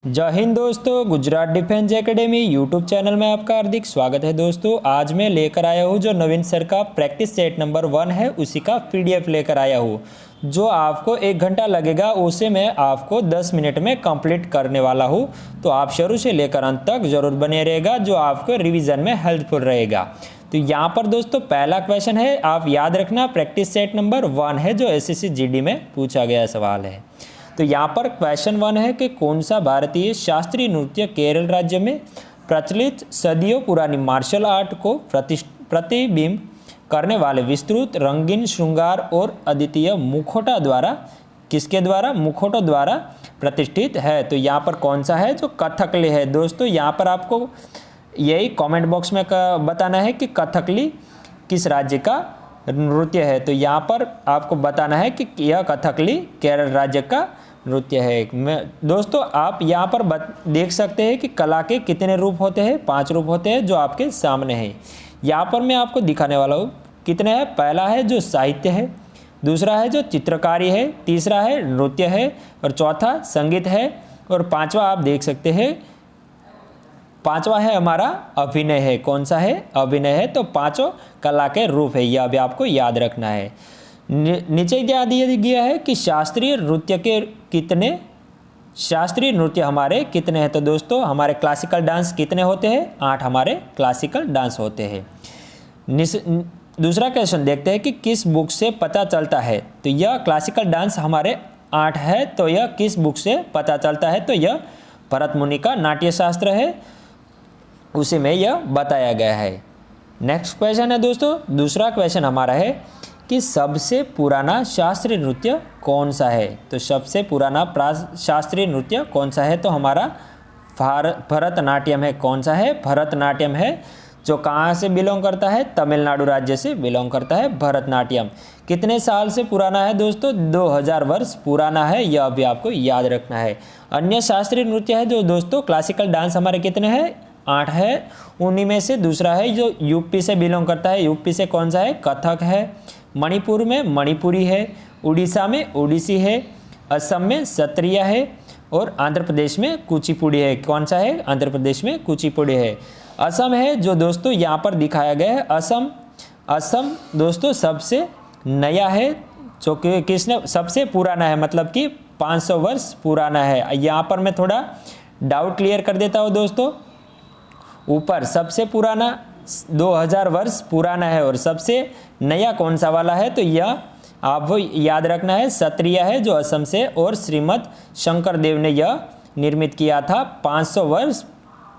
जय हिंद दोस्तों, Gujarat defence academy YouTube channel में आपका हार्दिक स्वागत है। दोस्तों आज मैं लेकर आया हूँ जो नवीन सर का प्रैक्टिस सेट नंबर 1 है, उसी का पीडीएफ लेकर आया हूँ जो आपको 1 घंटा लगेगा, उसे मैं आपको 10 मिनट में कंप्लीट करने वाला हूँ। तो आप शुरू से लेकर अंत तक जरूर बने रहेगा, जो आपको रिविजन में हेल्पफुल रहेगा। तो यहाँ पर दोस्तों पहला क्वेश्चन है, आप याद रखना प्रैक्टिस सेट नंबर 1 है जो एसएससी जीडी में पूछा गया सवाल है। तो यहाँ पर क्वेश्चन 1 है कि कौन सा भारतीय शास्त्रीय नृत्य केरल राज्य में प्रचलित सदियों पुरानी मार्शल आर्ट को प्रतिबिंब करने वाले विस्तृत रंगीन श्रृंगार और अद्वितीय मुखौटा द्वारा मुखौटों द्वारा प्रतिष्ठित है। तो यहाँ पर कौन सा है जो कथकली है। दोस्तों यहाँ पर आपको यही कमेंट बॉक्स में बताना है कि कथकली किस राज्य का नृत्य है। तो यहाँ पर आपको बताना है कि यह कथकली केरल राज्य का नृत्य है। दोस्तों आप यहाँ पर देख सकते हैं कि कला के कितने रूप होते हैं, 5 रूप होते हैं जो आपके सामने हैं। यहाँ पर मैं आपको दिखाने वाला हूँ कितने हैं। पहला है जो साहित्य है, दूसरा है जो चित्रकारी है, तीसरा है नृत्य है और चौथा संगीत है और पांचवा आप देख सकते हैं, पांचवा है हमारा अभिनय है। कौन सा है? अभिनय है। तो पांचों कला के रूप है, यह भी आपको याद रखना है। नीचे क्या दिया गया है कि शास्त्रीय नृत्य हमारे कितने हैं। तो दोस्तों हमारे क्लासिकल डांस कितने होते हैं? 8 हमारे क्लासिकल डांस होते हैं। दूसरा क्वेश्चन देखते हैं कि किस बुक से पता चलता है। तो यह क्लासिकल डांस हमारे 8 है, तो यह किस बुक से पता चलता है? तो यह भरत मुनि का नाट्य शास्त्र है, उसी में यह बताया गया है। नेक्स्ट क्वेश्चन है दोस्तों, दूसरा क्वेश्चन हमारा है कि सबसे पुराना शास्त्रीय नृत्य कौन सा है। तो सबसे पुराना शास्त्रीय नृत्य कौन सा है? तो हमारा भरतनाट्यम है। कौन सा है? भरतनाट्यम है, जो कहाँ से बिलोंग करता है? तमिलनाडु राज्य से बिलोंग करता है भरतनाट्यम। कितने साल से पुराना है दोस्तों? 2000 वर्ष पुराना है, यह भी आपको याद रखना है। अन्य शास्त्रीय नृत्य है जो दोस्तों क्लासिकल डांस हमारे कितने हैं? 8 है। उन्हीं में से दूसरा है जो यूपी से बिलोंग करता है। यूपी से कौन सा है? कथक है। मणिपुर में मणिपुरी है, उड़ीसा में ओडिसी है, असम में सत्रिया है और आंध्र प्रदेश में कुचिपुड़ी है। कौन सा है? आंध्र प्रदेश में कुचिपुड़ी है। असम है जो दोस्तों यहाँ पर दिखाया गया है। असम दोस्तों सबसे नया है, जो कि किसने सबसे पुराना है, मतलब कि 500 वर्ष पुराना है। यहाँ पर मैं थोड़ा डाउट क्लियर कर देता हूँ दोस्तों। ऊपर सबसे पुराना 2000 वर्ष पुराना है और सबसे नया कौन सा वाला है? तो यह आपको याद रखना है, सत्रिया है जो असम से, और श्रीमद शंकर देव ने यह निर्मित किया था। 500 वर्ष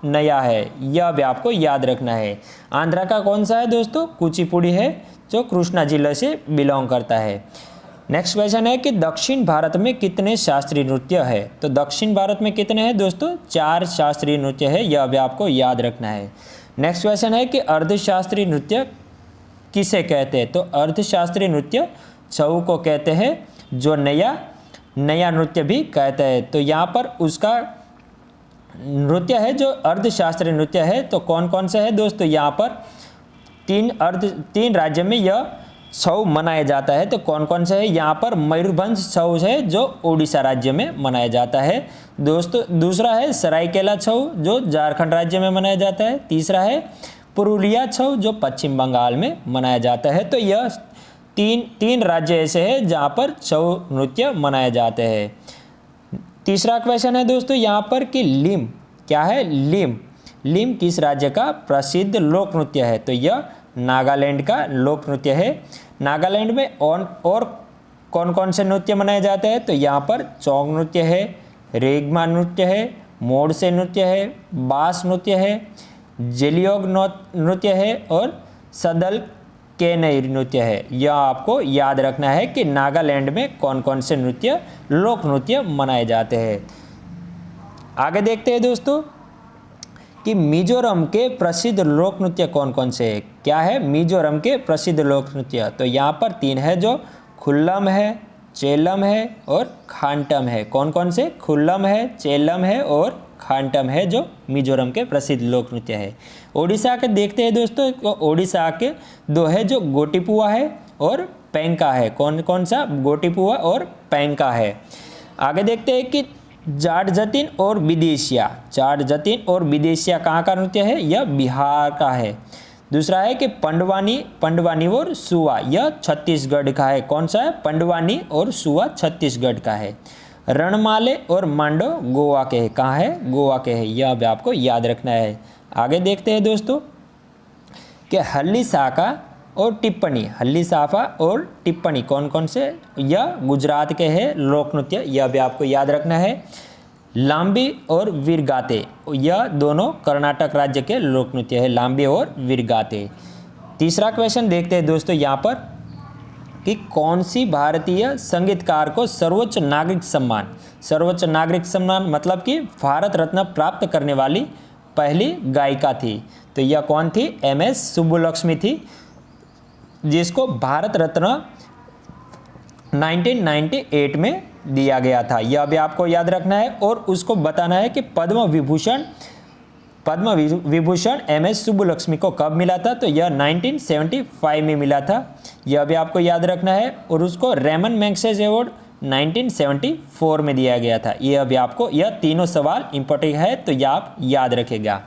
नया है, यह भी आपको याद रखना है। आंध्रा का कौन सा है दोस्तों? कुचिपुड़ी है, जो कृष्णा जिले से बिलोंग करता है। नेक्स्ट क्वेश्चन है कि दक्षिण भारत में कितने शास्त्रीय नृत्य है। तो दक्षिण भारत में कितने हैं दोस्तों? 4 शास्त्रीय नृत्य है, यह भी आपको याद रखना है। नेक्स्ट क्वेश्चन है कि अर्धशास्त्रीय नृत्य किसे कहते हैं। तो अर्धशास्त्रीय नृत्य छऊ को कहते हैं, जो नया नृत्य भी कहते हैं। तो यहाँ पर उसका नृत्य है जो अर्धशास्त्रीय नृत्य है। तो कौन कौन से है दोस्तों? यहाँ पर 3 राज्य में यह छऊ मनाया जाता है। तो कौन कौन से है? यहाँ पर मयूरभंज छऊ है जो उड़ीसा राज्य में मनाया जाता है दोस्तों। दूसरा है सरायकेला छऊ जो झारखंड राज्य में मनाया जाता है। तीसरा है पुरुलिया छऊ जो पश्चिम बंगाल में मनाया जाता है। तो यह तीन राज्य ऐसे हैं जहाँ पर छऊ नृत्य मनाए जाते हैं। तीसरा क्वेश्चन है दोस्तों यहाँ पर कि लिम क्या है? लिम किस राज्य का प्रसिद्ध लोक नृत्य है? तो यह नागालैंड का लोक नृत्य है। नागालैंड में और कौन कौन से नृत्य मनाए जाते हैं? तो यहाँ पर चौंग नृत्य है, रेगमा नृत्य है, मोड़से नृत्य है, बास नृत्य है, जेलियोग नृत्य है और सदल केनई नृत्य है। यह आपको याद रखना है कि नागालैंड में कौन कौन से लोक नृत्य मनाए जाते हैं। आगे देखते हैं दोस्तों कि मिजोरम के प्रसिद्ध लोक नृत्य कौन कौन से हैं। क्या है मिजोरम के प्रसिद्ध लोक नृत्य? तो यहाँ पर 3 है, जो खुल्लम है, चेलम है और खांटम है। कौन कौन से? खुल्लम है, चेलम है और खांटम है, जो मिजोरम के प्रसिद्ध लोक नृत्य है। ओडिशा के देखते हैं दोस्तों, ओडिशा के 2 है, जो गोटिपुआ है और पेंका है। कौन कौन सा? गोटिपुआ और पेंका है। आगे देखते हैं कि जाट जतिन और विदेशिया, जाट जतिन और विदेशिया कहाँ का नृत्य है? यह बिहार का है। दूसरा है कि पंडवानी, पंडवानी और सुआ, यह छत्तीसगढ़ का है। कौन सा है? पंडवानी और सुआ छत्तीसगढ़ का है। रणमाले और मांडो गोवा के है। कहाँ है? गोवा के है। यह भी आपको याद रखना है। आगे देखते हैं दोस्तों कि हल्ली साका और टिप्पणी, हल्ली साफा और टिप्पणी कौन कौन से? यह गुजरात के हैं लोक नृत्य, यह भी आपको याद रखना है। लांबी और वीरगाते, यह दोनों कर्नाटक राज्य के लोक नृत्य है, लांबी और वीरगाते। तीसरा क्वेश्चन देखते हैं दोस्तों यहाँ पर कि कौन सी भारतीय संगीतकार को सर्वोच्च नागरिक सम्मान, सर्वोच्च नागरिक सम्मान मतलब कि भारत रत्न प्राप्त करने वाली पहली गायिका थी? तो यह कौन थी? एमएस सुब्बुलक्ष्मी थी, जिसको भारत रत्न 1998 में दिया गया था। यह भी आपको याद रखना है और उसको बताना है कि पद्म विभूषण एमएस सुब्बुलक्ष्मी को कब मिला था? तो यह 1975 में मिला था। यह भी आपको याद रखना है। और उसको रेमन मैग्सेसे अवार्ड 1974 में दिया गया था। यह भी आपको, यह तीनों सवाल इंपॉर्टेंट है तो यह आप याद रखेगा।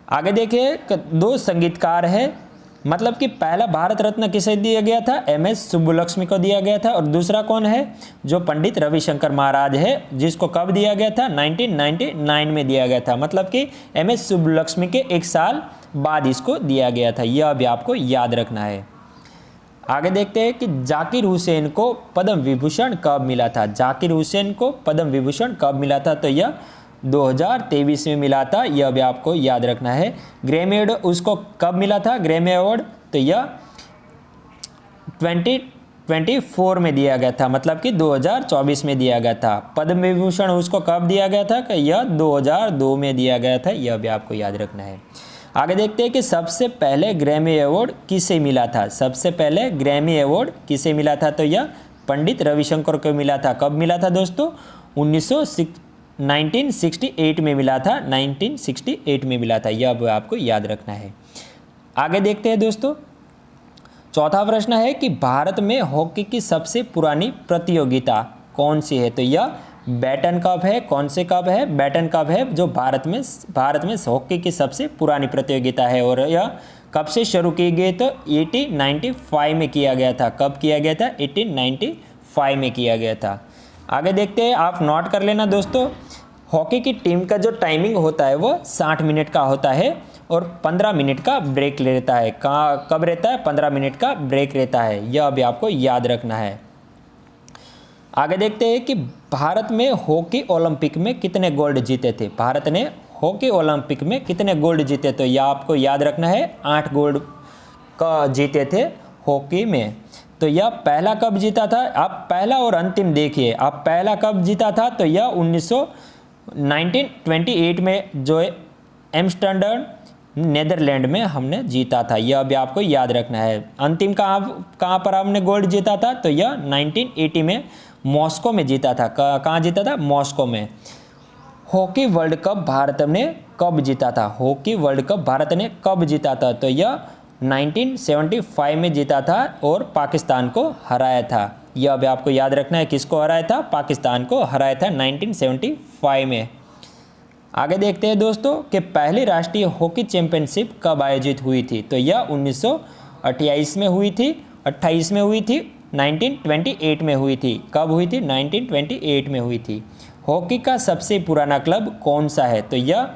आगे देखिए, दो संगीतकार है, मतलब कि पहला भारत रत्न किसे दिया गया था? एमएस सुब्बुलक्ष्मी को दिया गया था। और दूसरा कौन है? जो पंडित रविशंकर महाराज है, जिसको कब दिया गया था? 1999 में दिया गया था। मतलब कि एमएस सुब्बुलक्ष्मी के एक साल बाद इसको दिया गया था। यह भी आपको याद रखना है। आगे देखते हैं कि जाकिर हुसैन को पद्म विभूषण कब मिला था? जाकिर हुसैन को पद्म विभूषण कब मिला था? तो यह 2023 में मिला था। यह भी आपको याद रखना है। ग्रैमी अवार्ड उसको कब मिला था? ग्रैमी अवार्ड तो यह 2024 में दिया गया था, मतलब कि 2024 में दिया गया था। पद्म विभूषण उसको कब दिया गया था? कि यह 2002 में दिया गया था। यह भी आपको याद रखना है। आगे देखते हैं कि सबसे पहले ग्रैमी अवार्ड किसे मिला था? सबसे पहले ग्रैमी अवार्ड किसे मिला था? तो यह पंडित रविशंकर को मिला था। कब मिला था दोस्तों? 1968 में मिला था। 1968 में मिला था। यह भी आपको याद रखना है। आगे देखते हैं दोस्तों, चौथा प्रश्न है कि भारत में हॉकी की सबसे पुरानी प्रतियोगिता कौन सी है? तो यह बैटन कप है। कौन से कप है? बैटन कप है, जो भारत में हॉकी की सबसे पुरानी प्रतियोगिता है। और यह कब से शुरू की गई? तो 1895 में किया गया था। कब किया गया था? 1895 में किया गया था। आगे देखते हैं, आप नोट कर लेना दोस्तों, हॉकी की टीम का जो टाइमिंग होता है वो 60 मिनट का होता है और 15 मिनट का ब्रेक रहता है। कब रहता है? 15 मिनट का ब्रेक रहता है। यह भी आपको याद रखना है। आगे देखते हैं कि भारत में हॉकी ओलंपिक में कितने गोल्ड जीते थे? भारत ने हॉकी ओलंपिक में कितने गोल्ड जीते? तो यह आपको याद रखना है। 8 गोल्ड का जीते थे हॉकी में। तो यह पहला कब जीता था? आप पहला और अंतिम देखिए, आप पहला कब जीता था? तो यह 1928 में जो एम्स्टर्डम नेदरलैंड में हमने जीता था। यह भी आपको याद रखना है। अंतिम कहाँ पर हमने गोल्ड जीता था? तो यह 1980 में मॉस्को में जीता था। कहाँ जीता था? मॉस्को में। हॉकी वर्ल्ड कप भारत ने कब जीता था? हॉकी वर्ल्ड कप भारत ने कब जीता था? तो यह 1975 में जीता था और पाकिस्तान को हराया था। यह भी आपको याद रखना है। किसको हराया था? पाकिस्तान को हराया था 1975 में। आगे देखते हैं दोस्तों कि पहली राष्ट्रीय हॉकी चैंपियनशिप कब आयोजित हुई थी? तो यह 1928 में हुई थी, 28 में हुई थी, 1928 में हुई थी। कब हुई थी? 1928 में हुई थी। हॉकी का सबसे पुराना क्लब कौन सा है? तो यह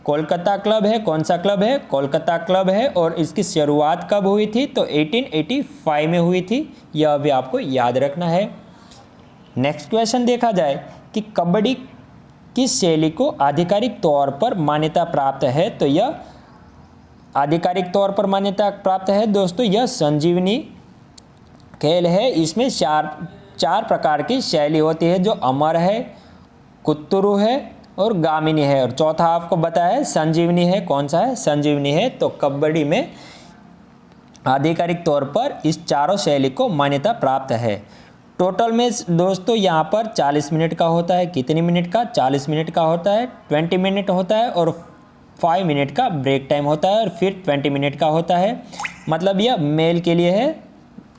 कोलकाता क्लब है। कौन सा क्लब है? कोलकाता क्लब है। और इसकी शुरुआत कब हुई थी? तो 1885 में हुई थी। यह भी आपको याद रखना है। नेक्स्ट क्वेश्चन देखा जाए कि कबड्डी किस शैली को आधिकारिक तौर पर मान्यता प्राप्त है? तो यह आधिकारिक तौर पर मान्यता प्राप्त है दोस्तों, यह संजीवनी खेल है। इसमें चार प्रकार की शैली होती है, जो अमर है, कुत्तुरु है और गामिनी है। और चौथा आपको बताया है संजीवनी है। कौन सा है? संजीवनी है। तो कबड्डी में आधिकारिक तौर पर इस चारों शैली को मान्यता प्राप्त है। टोटल में दोस्तों यहाँ पर 40 मिनट का होता है। कितनी मिनट का? 40 मिनट का होता है। 20 मिनट होता है और 5 मिनट का ब्रेक टाइम होता है और फिर 20 मिनट का होता है। मतलब यह मेल के लिए है।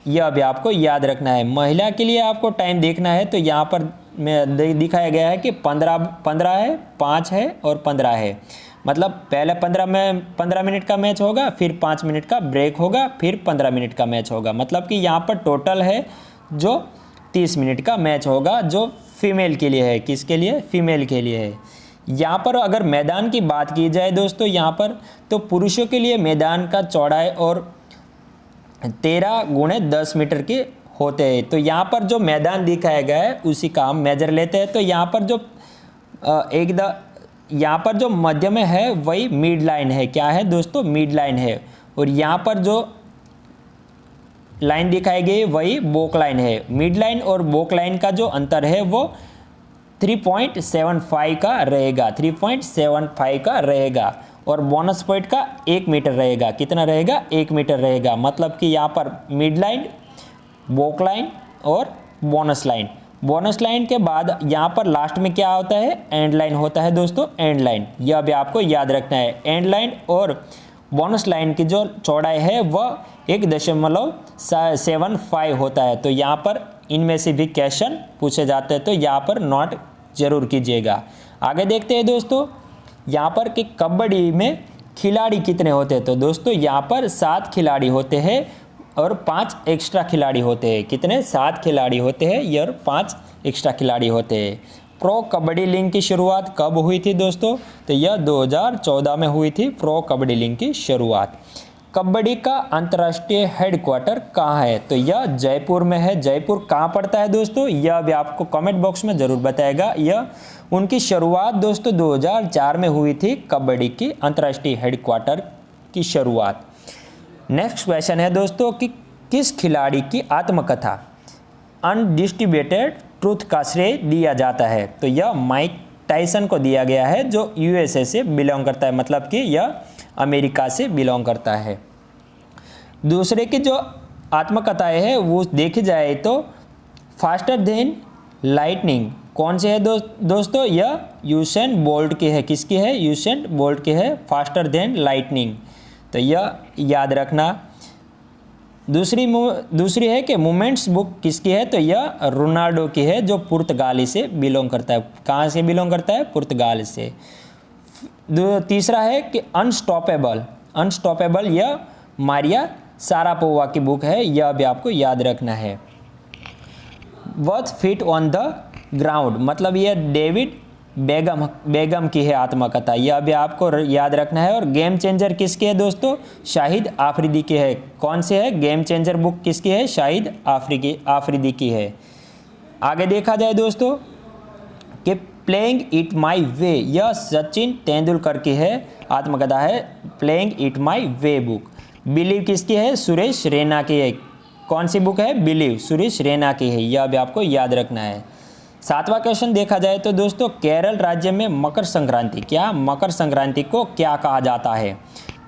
यह भी आपको याद रखना है। महिला के लिए आपको टाइम देखना है तो यहाँ पर में दिखाया गया है कि 15 है, 5 है और 15 है। मतलब पहले 15 मिनट का मैच होगा, फिर 5 मिनट का ब्रेक होगा, फिर 15 मिनट का मैच होगा। मतलब कि यहाँ पर टोटल है जो 30 मिनट का मैच होगा, जो फीमेल के लिए है। किसके लिए? फीमेल के लिए है। यहाँ पर अगर मैदान की बात की जाए दोस्तों, यहाँ पर तो पुरुषों के लिए मैदान का चौड़ाई और 13x10 मीटर के होते हैं। तो यहाँ पर जो मैदान दिखाया गया है उसी का हम मेजर लेते हैं। तो यहाँ पर जो यहाँ पर जो मध्य में है वही मिड लाइन है। क्या है दोस्तों? मिड लाइन है। और यहाँ पर जो लाइन दिखाई गई वही बोक लाइन है। मिड लाइन और बोक लाइन का जो अंतर है वो 3.75 का रहेगा, 3.75 का रहेगा। और बोनस पॉइंट का 1 मीटर रहेगा। कितना रहेगा? 1 मीटर रहेगा। मतलब कि यहाँ पर मिड लाइन, बोक लाइन और बोनस लाइन। बोनस लाइन के बाद यहाँ पर लास्ट में क्या होता है? एंड लाइन होता है दोस्तों, एंड लाइन। यह भी आपको याद रखना है। एंड लाइन और बोनस लाइन की जो चौड़ाई है वह 1.75 होता है। तो यहाँ पर इनमें से भी क्वेश्चन पूछे जाते हैं, तो यहाँ पर नोट जरूर कीजिएगा। आगे देखते हैं दोस्तों, यहाँ पर कि कबड्डी में खिलाड़ी कितने होते हैं। तो दोस्तों यहाँ पर 7 खिलाड़ी होते हैं और 5 एक्स्ट्रा खिलाड़ी होते हैं। कितने? 7 खिलाड़ी होते हैं और 5 एक्स्ट्रा खिलाड़ी होते हैं। प्रो कबड्डी लीग की शुरुआत कब हुई थी दोस्तों? तो यह 2014 में हुई थी प्रो कबड्डी लीग की शुरुआत। कबड्डी का अंतर्राष्ट्रीय हेडक्वार्टर कहाँ है? तो यह जयपुर में है। जयपुर कहाँ पड़ता है दोस्तों? यह भी आपको कमेंट बॉक्स में ज़रूर बताएगा। यह उनकी शुरुआत दोस्तों 2004 में हुई थी, कबड्डी की अंतर्राष्ट्रीय हेडक्वार्टर की शुरुआत। नेक्स्ट क्वेश्चन है दोस्तों कि किस खिलाड़ी की आत्मकथा अनडिस्ट्रीब्यूटेड ट्रूथ का श्रेय दिया जाता है? तो यह माइक टाइसन को दिया गया है, जो यूएसए से बिलोंग करता है। मतलब कि यह अमेरिका से बिलोंग करता है। दूसरे की जो आत्मकथाएं है वो देखी जाए तो फास्टर देन लाइटनिंग कौन से है दोस्तों? यह यूसेन बोल्ट की है। किसकी है? यूसेन बोल्ट की है, फास्टर देन लाइटनिंग। तो यह याद रखना। दूसरी है कि मोमेंट्स बुक किसकी है? तो यह रोनाल्डो की है, जो पुर्तगाली से बिलोंग करता है। कहाँ से बिलोंग करता है? पुर्तगाल से। तीसरा है कि अनस्टॉपेबल यह मारिया सारापोवा की बुक है। यह भी आपको याद रखना है। Worth feet on the ground मतलब यह डेविड बेगम की है आत्मकथा। यह भी आपको याद रखना है। और गेम चेंजर किसकी है दोस्तों? शाहिद आफरीदी की है। कौन से है? गेम चेंजर बुक किसकी है? शाहिद आफरीदी की है। आगे देखा जाए दोस्तों कि प्लेइंग इट माई वे, यह सचिन तेंदुलकर की है आत्मकथा है, playing it my way book. Believe किसकी है? सुरेश रैना की है। कौन सी बुक है? बिलीव, सुरेश रैना की है। यह भी आपको याद रखना है। 7वां क्वेश्चन देखा जाए तो दोस्तों केरल राज्य में मकर संक्रांति, क्या मकर संक्रांति को क्या कहा जाता है?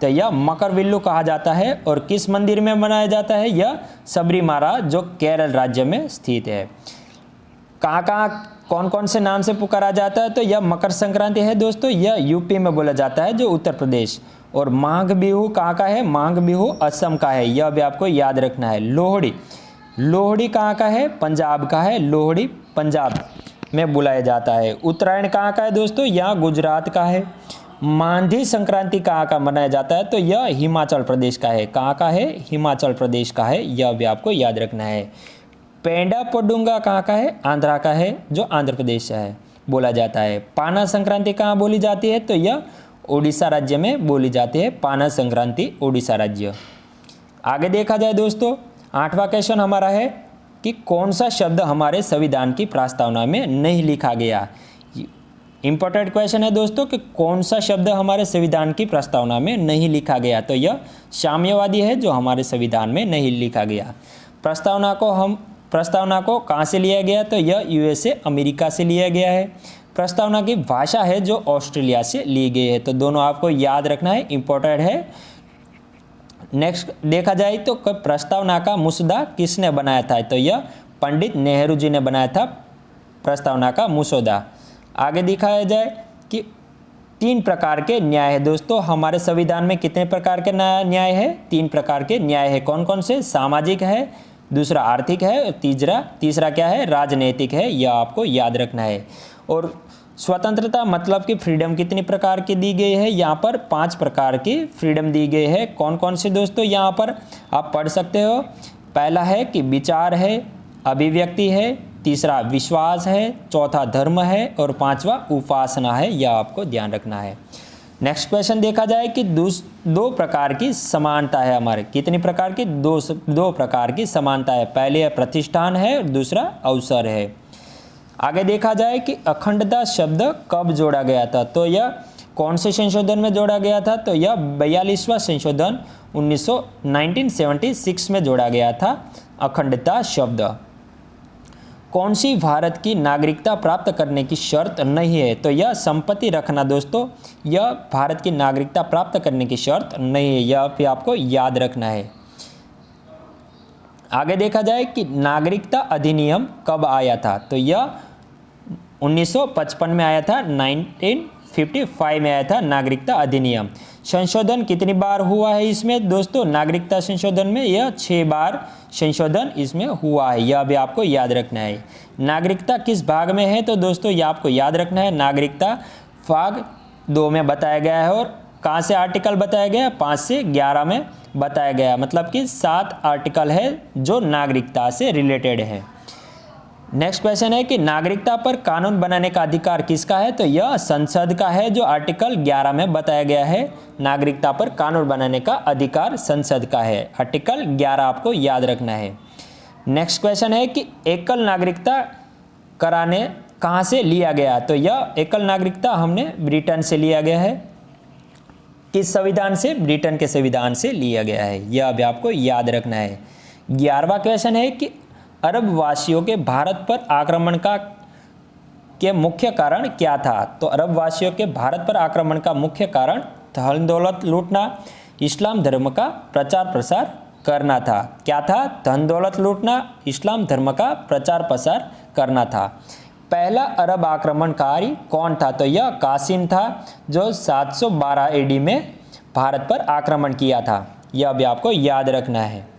तो यह मकरविल्लू कहा जाता है। और किस मंदिर में मनाया जाता है? यह सबरीमाला, जो केरल राज्य में स्थित है। कहाँ कौन कौन से नाम से पुकारा जाता है? तो यह मकर संक्रांति है दोस्तों, यह यूपी में बोला जाता है, जो उत्तर प्रदेश। और माघ बिहू कहाँ का है? माघ बिहू असम का है। यह भी आपको याद रखना है। लोहड़ी कहाँ का है? पंजाब का है। लोहड़ी पंजाब में बुलाया जाता है। उत्तरायण कहाँ का है दोस्तों? यह गुजरात का है। मांझी संक्रांति कहाँ का मनाया जाता है? तो यह हिमाचल प्रदेश का है। कहाँ का है? हिमाचल प्रदेश का है। यह भी आपको याद रखना है। पेंडा पोडुंगा कहाँ का है? आंध्रा का है, जो आंध्र प्रदेश से है बोला जाता है। पाना संक्रांति कहाँ बोली जाती है? तो यह उड़ीसा राज्य में बोली जाती है। पाना संक्रांति उड़ीसा राज्य। आगे देखा जाए दोस्तों 8वां क्वेश्चन हमारा है कि कौन सा शब्द हमारे संविधान की प्रस्तावना में नहीं लिखा गया। इंपॉर्टेंट क्वेश्चन है दोस्तों कि कौन सा शब्द हमारे संविधान की प्रस्तावना में नहीं लिखा गया। तो यह साम्यवादी है, जो हमारे संविधान में नहीं लिखा गया। प्रस्तावना को कहाँ से लिया गया? तो यह यूएसए अमेरिका से लिया गया है। प्रस्तावना की भाषा है जो ऑस्ट्रेलिया से ली गई है। तो दोनों आपको याद रखना है, इंपॉर्टेंट है। नेक्स्ट देखा जाए तो प्रस्तावना का मुसद्दा किसने बनाया था? तो यह पंडित नेहरू जी ने बनाया था प्रस्तावना का मुसौदा। आगे दिखाया जाए कि 3 प्रकार के न्याय है दोस्तों। हमारे संविधान में कितने प्रकार के न्याय है? 3 प्रकार के न्याय है। कौन कौन से? सामाजिक है, दूसरा आर्थिक है, और तीसरा क्या है, राजनीतिक है। यह आपको याद रखना है। और स्वतंत्रता मतलब कि फ्रीडम कितनी प्रकार की दी गई है, यहाँ पर 5 प्रकार की फ्रीडम दी गई है। कौन कौन से दोस्तों यहाँ पर आप पढ़ सकते हो। पहला है कि विचार है, अभिव्यक्ति है, तीसरा विश्वास है, चौथा धर्म है और पांचवा उपासना है। यह आपको ध्यान रखना है। नेक्स्ट क्वेश्चन देखा जाए कि दो प्रकार की समानता है हमारे। कितनी प्रकार की, दो प्रकार की समानता है। पहले है प्रतिष्ठान है और दूसरा अवसर है। आगे देखा जाए कि अखंडता शब्द कब जोड़ा गया था, तो यह कौन से संशोधन में जोड़ा गया था, तो यह 42वां संशोधन 1976 में जोड़ा गया था अखंडता शब्द। कौन सी भारत की नागरिकता प्राप्त करने की शर्त नहीं है, तो यह संपत्ति रखना दोस्तों, यह भारत की नागरिकता प्राप्त करने की शर्त नहीं है। यह भी आपको याद रखना है। आगे देखा जाए कि नागरिकता अधिनियम कब आया था, तो यह 1955 में आया था, 1955 में आया था नागरिकता अधिनियम। संशोधन कितनी बार हुआ है इसमें दोस्तों, नागरिकता संशोधन में यह 6 बार संशोधन इसमें हुआ है। यह भी आपको याद रखना है। नागरिकता किस भाग में है, तो दोस्तों यह आपको याद रखना है। नागरिकता भाग 2 में बताया गया है। और कहाँ से आर्टिकल बताया गया, 5 से 11 में बताया गया, मतलब कि 7 आर्टिकल है जो नागरिकता से रिलेटेड है। नेक्स्ट क्वेश्चन है कि नागरिकता पर कानून बनाने का अधिकार किसका है, तो यह संसद का है, जो आर्टिकल 11 में बताया गया है। नागरिकता पर कानून बनाने का अधिकार संसद का है, आर्टिकल 11 आपको याद रखना है। नेक्स्ट क्वेश्चन है कि एकल नागरिकता कराने कहाँ से लिया गया, तो यह एकल नागरिकता हमने ब्रिटेन से लिया गया है। किस संविधान से, ब्रिटेन के संविधान से लिया गया है। यह भी आपको याद रखना है। 11वां क्वेश्चन है कि अरब वासियों के भारत पर आक्रमण के मुख्य कारण क्या था, तो अरब वासियों के भारत पर आक्रमण का मुख्य कारण धन दौलत लूटना, इस्लाम धर्म का प्रचार प्रसार करना था। क्या था, धन दौलत लूटना, इस्लाम धर्म का प्रचार प्रसार करना था। पहला अरब आक्रमणकारी कौन था, तो यह कासिम था, जो 712 AD में भारत पर आक्रमण किया था। यह भी आपको याद रखना है।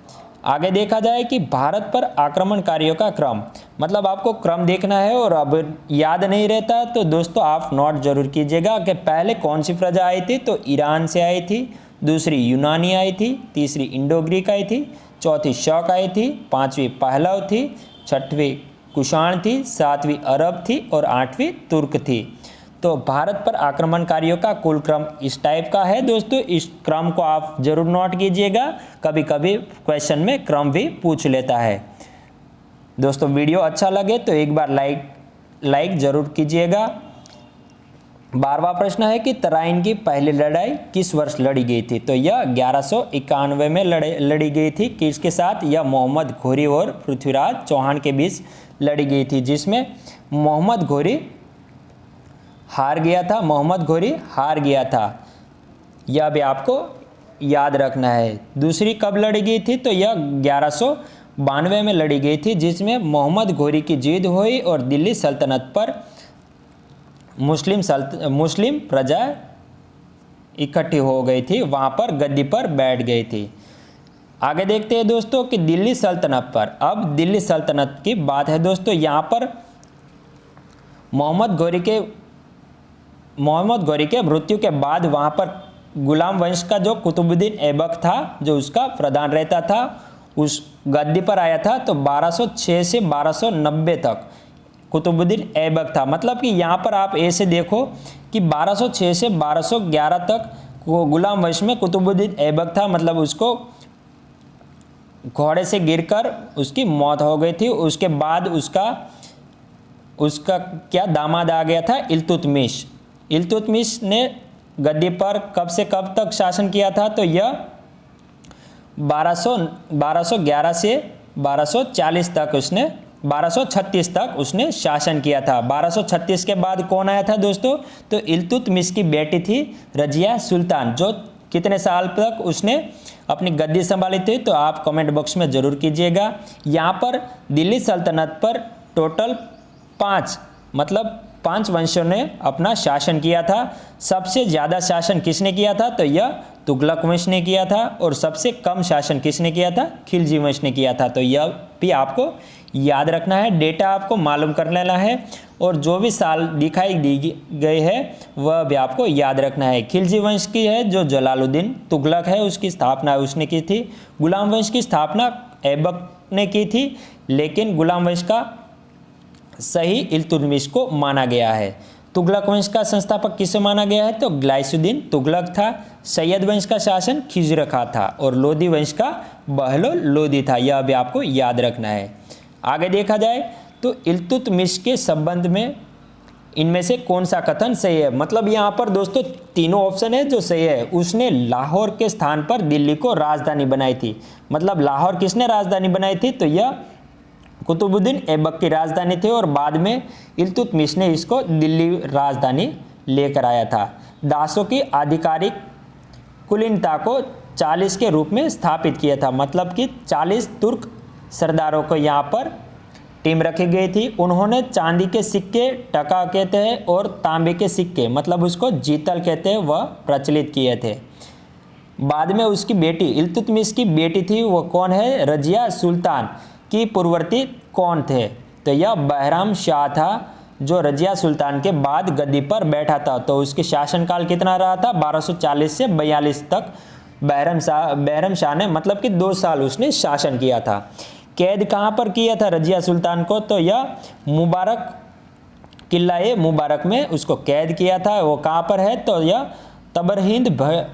आगे देखा जाए कि भारत पर आक्रमणकारियों का क्रम, मतलब आपको क्रम देखना है। और अब याद नहीं रहता तो दोस्तों आप नोट जरूर कीजिएगा कि पहले कौन सी प्रजा आई थी, तो ईरान से आई थी, दूसरी यूनानी आई थी, तीसरी इंडो ग्रीक आई थी, चौथी शक आई थी, 5वीं पहलव थी, 6वीं कुषाण थी, 7वीं अरब थी और 8वीं तुर्क थी। तो भारत पर आक्रमणकारियों का कुल क्रम इस टाइप का है दोस्तों। इस क्रम को आप जरूर नोट कीजिएगा, कभी कभी क्वेश्चन में क्रम भी पूछ लेता है। दोस्तों वीडियो अच्छा लगे तो एक बार लाइक जरूर कीजिएगा। 12वां प्रश्न है कि तराइन की पहली लड़ाई किस वर्ष लड़ी गई थी, तो यह 1191 में लड़ी गई थी। किसके साथ, यह मोहम्मद घोरी और पृथ्वीराज चौहान के बीच लड़ी गई थी, जिसमें मोहम्मद घोरी हार गया था। यह भी आपको याद रखना है। दूसरी कब लड़ी गई थी, तो यह 1192 में लड़ी गई थी, जिसमें मोहम्मद घोरी की जीत हुई और दिल्ली सल्तनत पर मुस्लिम प्रजा इकट्ठी हो गई थी, वहाँ पर गद्दी पर बैठ गई थी। आगे देखते हैं दोस्तों कि दिल्ली सल्तनत पर, अब दिल्ली सल्तनत की बात है दोस्तों। यहाँ पर मोहम्मद घोरी के मृत्यु के बाद वहाँ पर गुलाम वंश का जो कुतुबुद्दीन ऐबक था, जो उसका प्रधान रहता था, उस गद्दी पर आया था। तो 1206 से 1290 तक कुतुबुद्दीन ऐबक था। मतलब कि यहाँ पर आप ऐसे देखो कि 1206 से 1211 तक वो गुलाम वंश में कुतुबुद्दीन ऐबक था, मतलब उसको घोड़े से गिरकर उसकी मौत हो गई थी। उसके बाद उसका क्या दामाद आ गया था, इल्तुतमिश ने गद्दी पर कब से कब तक शासन किया था, तो यह 1211 से 1236 तक उसने शासन किया था। 1236 के बाद कौन आया था दोस्तों, तो इल्तुतमिश की बेटी थी रजिया सुल्तान, जो कितने साल तक उसने अपनी गद्दी संभाली थी, तो आप कमेंट बॉक्स में जरूर कीजिएगा। यहाँ पर दिल्ली सल्तनत पर टोटल 5 वंशों ने अपना शासन किया था। सबसे ज़्यादा शासन किसने किया था, तो यह तुगलक वंश ने किया था और सबसे कम शासन किसने किया था? खिलजी वंश ने किया था। तो यह भी आपको याद रखना है, डेटा आपको मालूम कर लेना है और जो भी साल दिखाई दी गई है वह भी आपको याद रखना है। खिलजी वंश की है जो जलालुद्दीन तुगलक है उसकी स्थापना उसने की थी। गुलाम वंश की स्थापना ऐबक ने की थी, लेकिन गुलाम वंश का सही इल्तुतमिश को माना गया है। तुगलक वंश का संस्थापक किसे माना गया है? तो ग्लाइसुद्दीन तुगलक था। सैयद वंश का शासन खिज्र खां था और लोदी वंश का बहलोल लोदी था। यह भी आपको याद रखना है। आगे देखा जाए तो इल्तुतमिश के संबंध में इनमें से कौन सा कथन सही है? मतलब यहाँ पर दोस्तों तीनों ऑप्शन है जो सही है। उसने लाहौर के स्थान पर दिल्ली को राजधानी बनाई थी। मतलब लाहौर किसने राजधानी बनाई थी? तो यह कुतुबुद्दीन ऐबक की राजधानी थी और बाद में इल्तुतमिश ने इसको दिल्ली राजधानी लेकर आया था। दासों की आधिकारिक कुलीनता को 40 के रूप में स्थापित किया था। मतलब कि 40 तुर्क सरदारों को यहाँ पर टीम रखी गई थी। उन्होंने चांदी के सिक्के, टका कहते हैं, और तांबे के सिक्के मतलब उसको जीतल कहते हैं, वह प्रचलित किए थे। बाद में उसकी बेटी इल्तुतमिश की बेटी थी, वो कौन है? रजिया सुल्तान की पूर्ववर्ती कौन थे? तो यह बहराम शाह था जो रजिया सुल्तान के बाद गद्दी पर बैठा था। तो उसके शासनकाल कितना रहा था? 1240 से 42 तक बहराम शाह ने मतलब कि 2 साल उसने शासन किया था। कैद कहाँ पर किया था रजिया सुल्तान को? तो यह मुबारक किला मुबारक में उसको कैद किया था। वो कहाँ पर है? तो यह तबरहिंद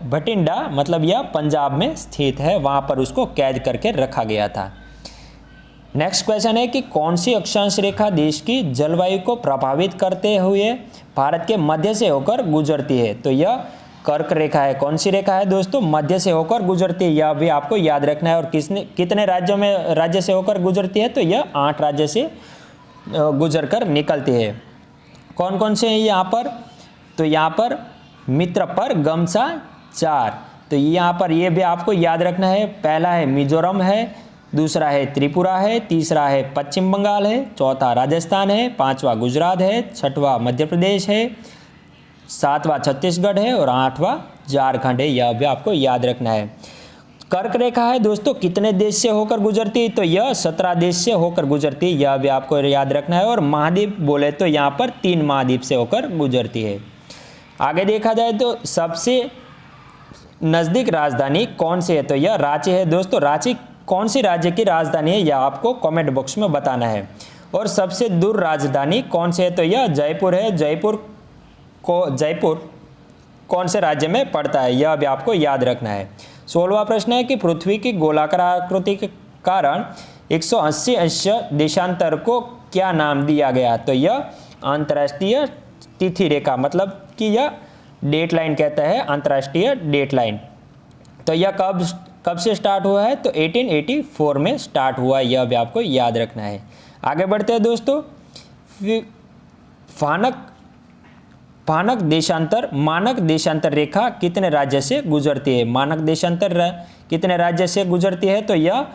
भटिंडा मतलब यह पंजाब में स्थित है, वहाँ पर उसको कैद करके रखा गया था। नेक्स्ट क्वेश्चन है कि कौन सी अक्षांश रेखा देश की जलवायु को प्रभावित करते हुए भारत के मध्य से होकर गुजरती है? तो यह कर्क रेखा है। कौन सी रेखा है दोस्तों? मध्य से होकर गुजरती है। यह भी आपको याद रखना है। और कितने राज्यों में राज्य से होकर गुजरती है? तो यह 8 राज्य से गुजर कर निकलती है। कौन कौन से हैं यहाँ पर? तो यहाँ पर मित्रपर, गमसा 4। तो यहाँ पर ये भी आपको याद रखना है। पहला है मिजोरम है, दूसरा है त्रिपुरा है, तीसरा है पश्चिम बंगाल है, चौथा राजस्थान है, 5वां गुजरात है, 6वां मध्य प्रदेश है, 7वां छत्तीसगढ़ है और 8वां झारखंड है। यह भी आपको याद रखना है। कर्क रेखा है दोस्तों कितने देश से होकर गुजरती है? तो यह 17 देश से होकर गुजरती है। यह भी आपको याद रखना है। और महाद्वीप बोले तो यहाँ पर 3 महाद्वीप से होकर गुजरती है। आगे देखा जाए तो सबसे नज़दीक राजधानी कौन सी है? तो यह रांची है दोस्तों। रांची कौन सी राज्य की राजधानी है? यह आपको कमेंट बॉक्स में बताना है। और सबसे दूर राजधानी कौन सी है? तो यह जयपुर है। जयपुर कौन से राज्य में पड़ता है? यह भी आपको याद रखना है। 16वां प्रश्न है कि पृथ्वी की गोलाकार आकृति के कारण 180 अंश देशांतर को क्या नाम दिया गया? तो यह अंतर्राष्ट्रीय तिथि रेखा मतलब कि यह डेट लाइन कहता है, अंतर्राष्ट्रीय डेट लाइन। तो यह कब से स्टार्ट हुआ है? तो 1884 में स्टार्ट हुआ। यह भी आपको याद रखना है। आगे बढ़ते हैं दोस्तों। मानक देशांतर रेखा कितने राज्य से गुजरती है? मानक देशांतर कितने राज्य से गुजरती है? तो यह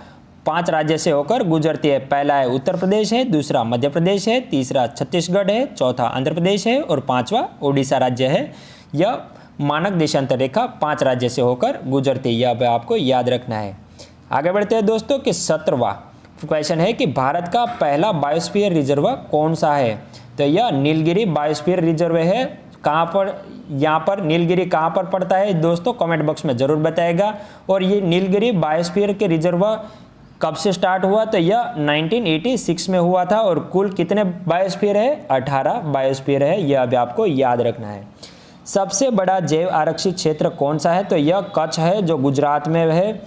5 राज्य से होकर गुजरती है। पहला है उत्तर प्रदेश है, दूसरा मध्य प्रदेश है, तीसरा छत्तीसगढ़ है, चौथा आंध्र प्रदेश है और 5वां ओडिशा राज्य है। यह मानक देशांतर रेखा 5 राज्य से होकर गुजरती है। यह आपको याद रखना है। आगे बढ़ते हैं दोस्तों कि 17वां क्वेश्चन है कि भारत का पहला बायोस्फीयर रिजर्व कौन सा है? तो यह नीलगिरी बायोस्फीयर रिजर्व है। कहाँ पर यहाँ पर नीलगिरी कहाँ पर पड़ता है दोस्तों? कमेंट बॉक्स में ज़रूर बताएगा। और ये नीलगिरी बायोस्फीयर के रिजर्व कब से स्टार्ट हुआ? तो यह 1986 में हुआ था। और कुल कितने बायोस्फीयर है? 18 बायोस्फीयर है। यह भी आपको याद रखना है। सबसे बड़ा जैव आरक्षित क्षेत्र कौन सा है? तो यह कच्छ है जो गुजरात में है।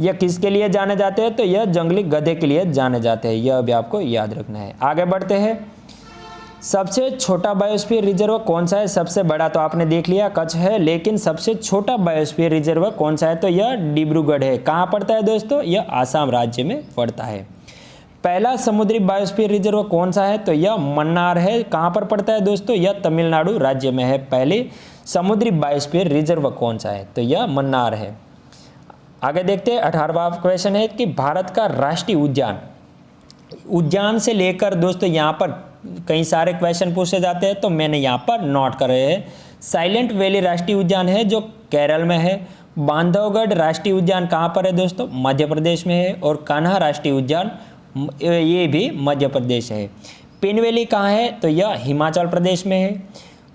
यह किसके लिए जाने जाते हैं? तो यह जंगली गधे के लिए जाने जाते हैं। यह भी आपको याद रखना है। आगे बढ़ते हैं। सबसे छोटा बायोस्फीयर रिजर्व कौन सा है? सबसे बड़ा तो आपने देख लिया कच्छ है, लेकिन सबसे छोटा बायोस्फीयर रिजर्व कौन सा है? तो यह डिब्रूगढ़ है। कहाँ पड़ता है दोस्तों? यह आसाम राज्य में पड़ता है। पहला समुद्री बायोस्फीयर रिजर्व कौन सा है? तो यह मन्नार है। कहाँ पर पड़ता है दोस्तों? यह तमिलनाडु राज्य में है। पहले समुद्री बायोस्फीयर रिजर्व कौन सा है? तो यह मन्नार है। आगे देखते हैं। 18वां क्वेश्चन है कि भारत का राष्ट्रीय उद्यान से लेकर दोस्तों यहाँ पर कई सारे क्वेश्चन पूछे जाते हैं, तो मैंने यहाँ पर नोट कर रहे हैं। साइलेंट वैली राष्ट्रीय उद्यान है जो केरल में है। बांधवगढ़ राष्ट्रीय उद्यान कहाँ पर है दोस्तों? मध्य प्रदेश में है। और कान्हा राष्ट्रीय उद्यान ये भी मध्य प्रदेश है। पिन वैली कहाँ है? तो यह हिमाचल प्रदेश में है।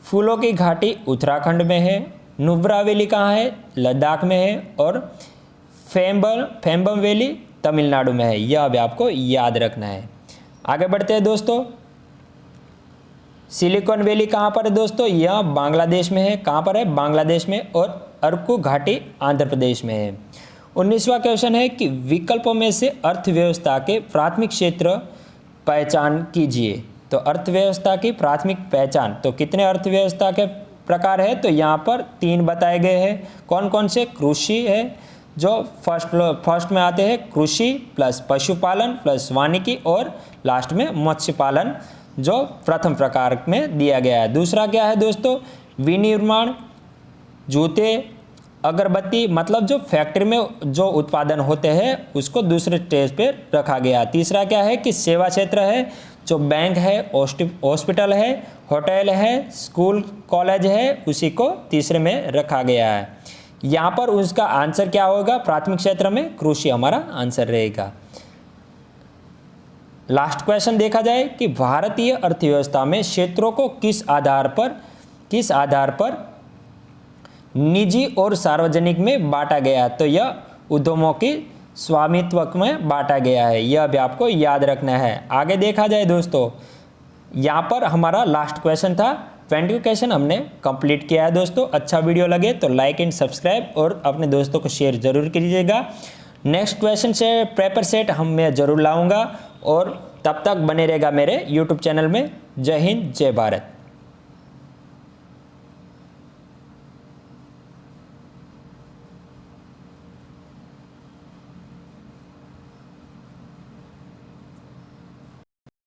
फूलों की घाटी उत्तराखंड में है। नुब्रा वैली कहाँ है? लद्दाख में है। और फेम्बम वैली तमिलनाडु में है। यह भी आपको याद रखना है। आगे बढ़ते हैं दोस्तों। सिलिकॉन वैली कहाँ पर है दोस्तों? यह बांग्लादेश में है। कहाँ पर है? बांग्लादेश में। और अरकू घाटी आंध्र प्रदेश में है। 19वां क्वेश्चन है कि विकल्पों में से अर्थव्यवस्था के प्राथमिक क्षेत्र पहचान कीजिए। तो अर्थव्यवस्था की प्राथमिक पहचान, तो कितने अर्थव्यवस्था के प्रकार है? तो यहाँ पर 3 बताए गए हैं। कौन कौन से? कृषि है जो फर्स्ट में आते हैं, कृषि प्लस पशुपालन प्लस वानिकी, और लास्ट में मत्स्य पालन जो प्रथम प्रकार में दिया गया है। दूसरा क्या है दोस्तों? विनिर्माण, जूते, अगरबत्ती, मतलब जो फैक्ट्री में जो उत्पादन होते हैं उसको दूसरे स्टेज पे रखा गया। तीसरा क्या है कि सेवा क्षेत्र है, जो बैंक है, हॉस्पिटल है, होटल है, स्कूल कॉलेज है, उसी को तीसरे में रखा गया है। यहाँ पर उसका आंसर क्या होगा? प्राथमिक क्षेत्र में कृषि हमारा आंसर रहेगा। लास्ट क्वेश्चन देखा जाए कि भारतीय अर्थव्यवस्था में क्षेत्रों को किस आधार पर निजी और सार्वजनिक में बांटा गया? तो यह उद्यमों की स्वामित्व में बांटा गया है। यह भी आपको याद रखना है। आगे देखा जाए दोस्तों, यहाँ पर हमारा लास्ट क्वेश्चन था। 20 क्वेश्चन हमने कंप्लीट किया है दोस्तों। अच्छा वीडियो लगे तो लाइक एंड सब्सक्राइब और अपने दोस्तों को शेयर जरूर कीजिएगा। नेक्स्ट क्वेश्चन से पेपर सेट मैं जरूर लाऊंगा, और तब तक बने रहेगा मेरे यूट्यूब चैनल में। जय हिंद, जय भारत।